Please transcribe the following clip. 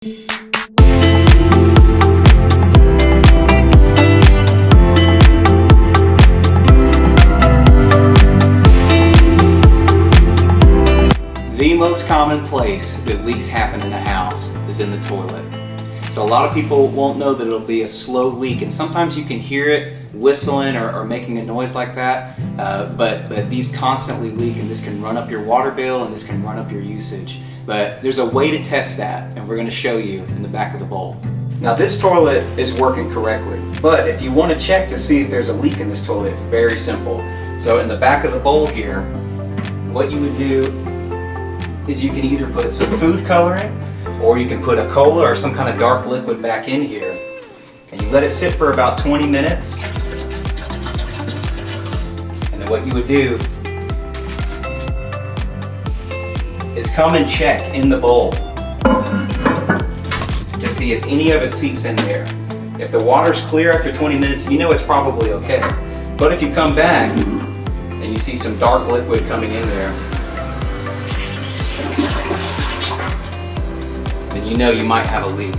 The most common place that leaks happen in a house is in the toilet. So a lot of people won't know that it'll be a slow leak, and sometimes you can hear it whistling or making a noise like that, but these constantly leak, and this can run up your water bill and this can run up your usage. But there's a way to test that, and we're going to show you in the back of the bowl. Now this toilet is working correctly, but if you want to check to see if there's a leak in this toilet, it's very simple. So in the back of the bowl here, what you would do is you can either put some food coloring, or you can put a cola or some kind of dark liquid back in here, and you let it sit for about 20 minutes. And then what you would do is come and check in the bowl to see if any of it seeps in there. If the water's clear after 20 minutes, you know it's probably okay. But if you come back and you see some dark liquid coming in there, then you know you might have a leak.